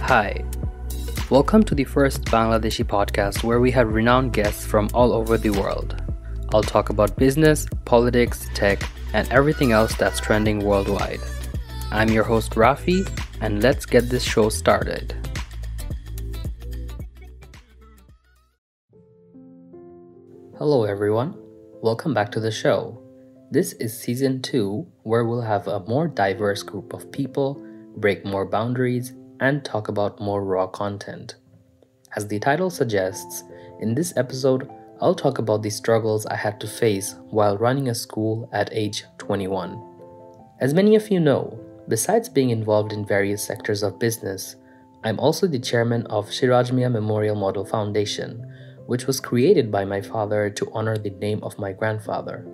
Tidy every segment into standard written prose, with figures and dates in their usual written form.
Hi, welcome to the first Bangladeshi podcast where we have renowned guests from all over the world. I'll talk about business, politics, tech, and everything else that's trending worldwide. I'm your host Rafy, and let's get this show started. Hello everyone, welcome back to the show. This is season 2, where we'll have a more diverse group of people, break more boundaries, and talk about more raw content. As the title suggests, in this episode, I'll talk about the struggles I had to face while running a school at age 21. As many of you know, besides being involved in various sectors of business, I'm also the chairman of Siraj Memorial Model Foundation, which was created by my father to honor the name of my grandfather.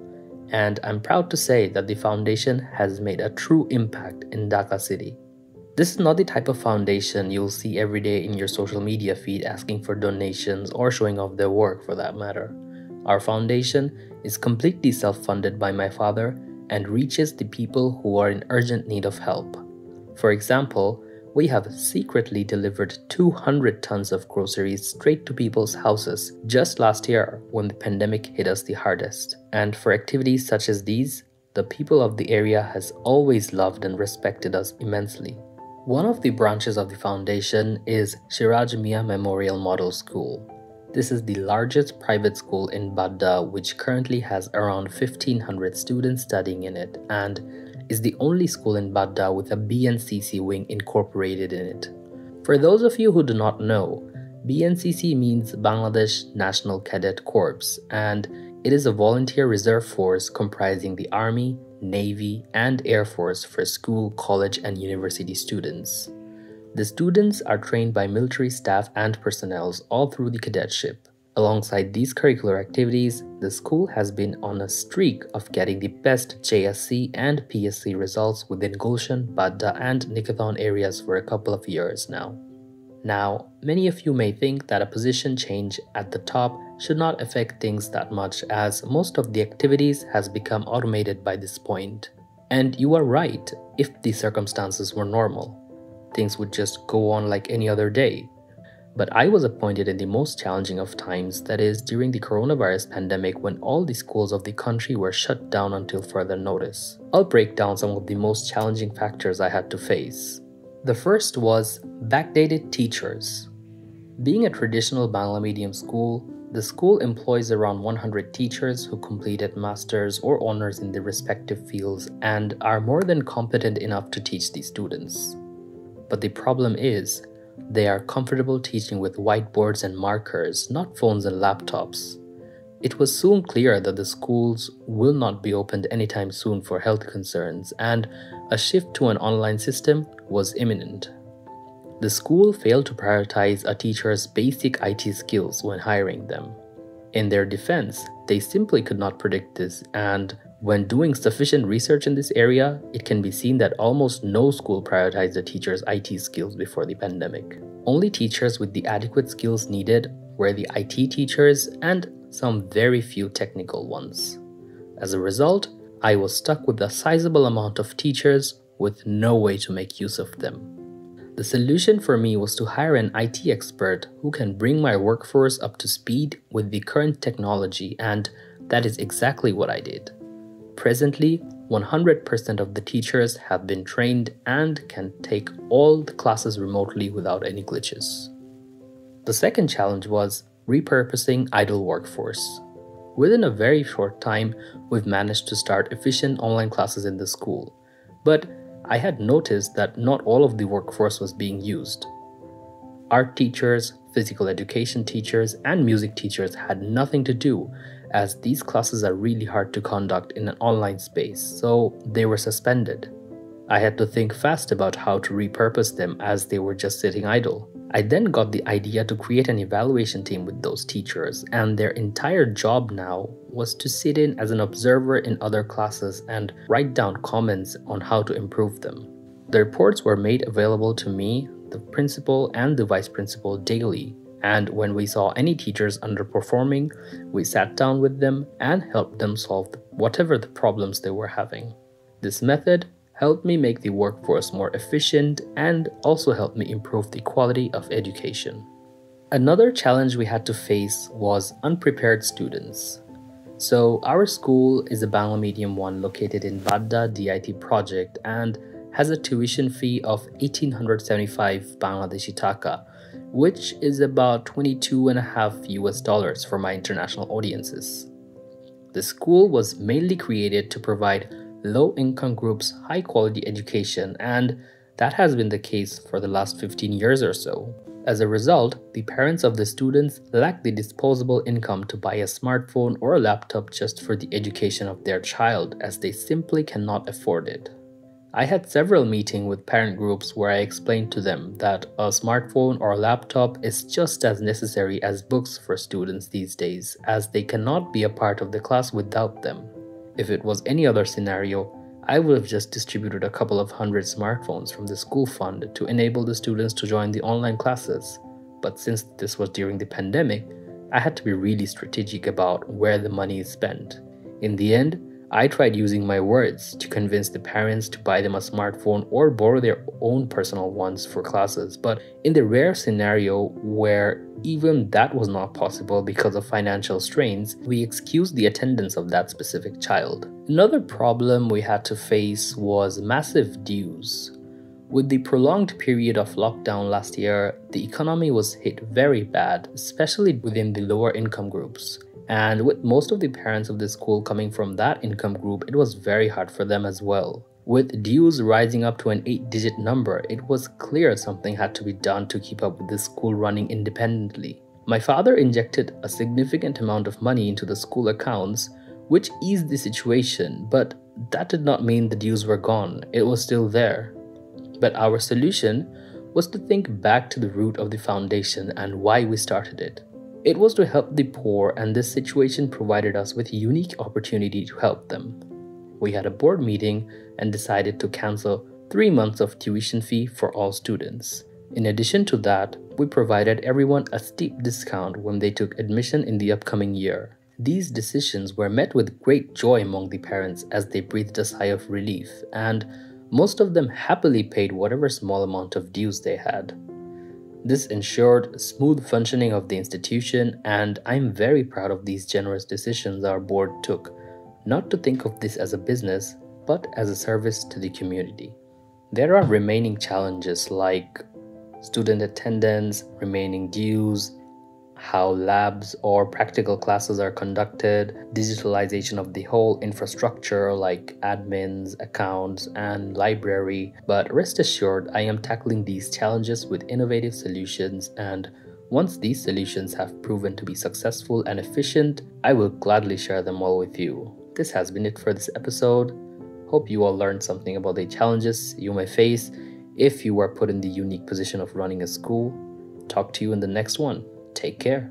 And I'm proud to say that the foundation has made a true impact in Dhaka city. This is not the type of foundation you'll see every day in your social media feed asking for donations or showing off their work for that matter. Our foundation is completely self-funded by my father and reaches the people who are in urgent need of help. For example, we have secretly delivered 200 tons of groceries straight to people's houses just last year when the pandemic hit us the hardest. And for activities such as these, the people of the area has always loved and respected us immensely. One of the branches of the foundation is Siraj Memorial Model School. This is the largest private school in Badda, which currently has around 1,500 students studying in it and is the only school in Badda with a BNCC wing incorporated in it. For those of you who do not know, BNCC means Bangladesh National Cadet Corps, and it is a volunteer reserve force comprising the Army, Navy, and Air Force for school, college, and university students. The students are trained by military staff and personnel all through the cadetship. Alongside these curricular activities, the school has been on a streak of getting the best JSC and PSC results within Gulshan, Badda, and Nikathon areas for a couple of years now. Now, many of you may think that a position change at the top should not affect things that much, as most of the activities has become automated by this point. And you are right, if the circumstances were normal. Things would just go on like any other day. But I was appointed in the most challenging of times, that is, during the coronavirus pandemic when all the schools of the country were shut down until further notice. I'll break down some of the most challenging factors I had to face. The first was backdated teachers. Being a traditional Bangla medium school, the school employs around 100 teachers who completed masters or honors in their respective fields and are more than competent enough to teach the students. But the problem is, they are comfortable teaching with whiteboards and markers, not phones and laptops. It was soon clear that the schools will not be opened anytime soon for health concerns, and a shift to an online system was imminent. The school failed to prioritize a teacher's basic IT skills when hiring them. In their defense, they simply could not predict this, and when doing sufficient research in this area, it can be seen that almost no school prioritized the teacher's IT skills before the pandemic. Only teachers with the adequate skills needed were the IT teachers and some very few technical ones. As a result, I was stuck with a sizable amount of teachers with no way to make use of them. The solution for me was to hire an IT expert who can bring my workforce up to speed with the current technology, and that is exactly what I did. Presently, 100% of the teachers have been trained and can take all the classes remotely without any glitches. The second challenge was repurposing idle workforce. Within a very short time, we've managed to start efficient online classes in the school, but I had noticed that not all of the workforce was being used. Art teachers, physical education teachers, and music teachers had nothing to do, as these classes are really hard to conduct in an online space, so they were suspended. I had to think fast about how to repurpose them as they were just sitting idle. I then got the idea to create an evaluation team with those teachers, and their entire job now was to sit in as an observer in other classes and write down comments on how to improve them. The reports were made available to me, the principal, and the vice principal daily, and when we saw any teachers underperforming, we sat down with them and helped them solve whatever the problems they were having. This method helped me make the workforce more efficient, and also helped me improve the quality of education. Another challenge we had to face was unprepared students. So our school is a Bangla medium one located in Badda DIT project and has a tuition fee of 1875 Bangladeshi taka, which is about 22.5 US dollars for my international audiences. The school was mainly created to provide low-income groups high-quality education, and that has been the case for the last 15 years or so. As a result, the parents of the students lack the disposable income to buy a smartphone or a laptop just for the education of their child, as they simply cannot afford it. I had several meetings with parent groups where I explained to them that a smartphone or a laptop is just as necessary as books for students these days, as they cannot be a part of the class without them. If it was any other scenario, I would have just distributed a couple of hundred smartphones from the school fund to enable the students to join the online classes. But since this was during the pandemic, I had to be really strategic about where the money is spent. In the end, I tried using my words to convince the parents to buy them a smartphone or borrow their own personal ones for classes, but in the rare scenario where even that was not possible because of financial strains, we excused the attendance of that specific child. Another problem we had to face was massive dues. With the prolonged period of lockdown last year, the economy was hit very bad, especially within the lower income groups. And with most of the parents of the school coming from that income group, it was very hard for them as well. With dues rising up to an 8-digit number, it was clear something had to be done to keep up with the school running independently. My father injected a significant amount of money into the school accounts, which eased the situation, but that did not mean the dues were gone. It was still there. But our solution was to think back to the root of the foundation and why we started it. It was to help the poor, and this situation provided us with a unique opportunity to help them. We had a board meeting and decided to cancel 3 months of tuition fee for all students. In addition to that, we provided everyone a steep discount when they took admission in the upcoming year. These decisions were met with great joy among the parents as they breathed a sigh of relief, and most of them happily paid whatever small amount of dues they had. This ensured smooth functioning of the institution, and I'm very proud of these generous decisions our board took, not to think of this as a business, but as a service to the community. There are remaining challenges like student attendance, remaining dues, how labs or practical classes are conducted, digitalization of the whole infrastructure like admins, accounts, and library. But rest assured, I am tackling these challenges with innovative solutions, and once these solutions have proven to be successful and efficient, I will gladly share them all with you. This has been it for this episode. Hope you all learned something about the challenges you may face if you are put in the unique position of running a school. Talk to you in the next one. Take care.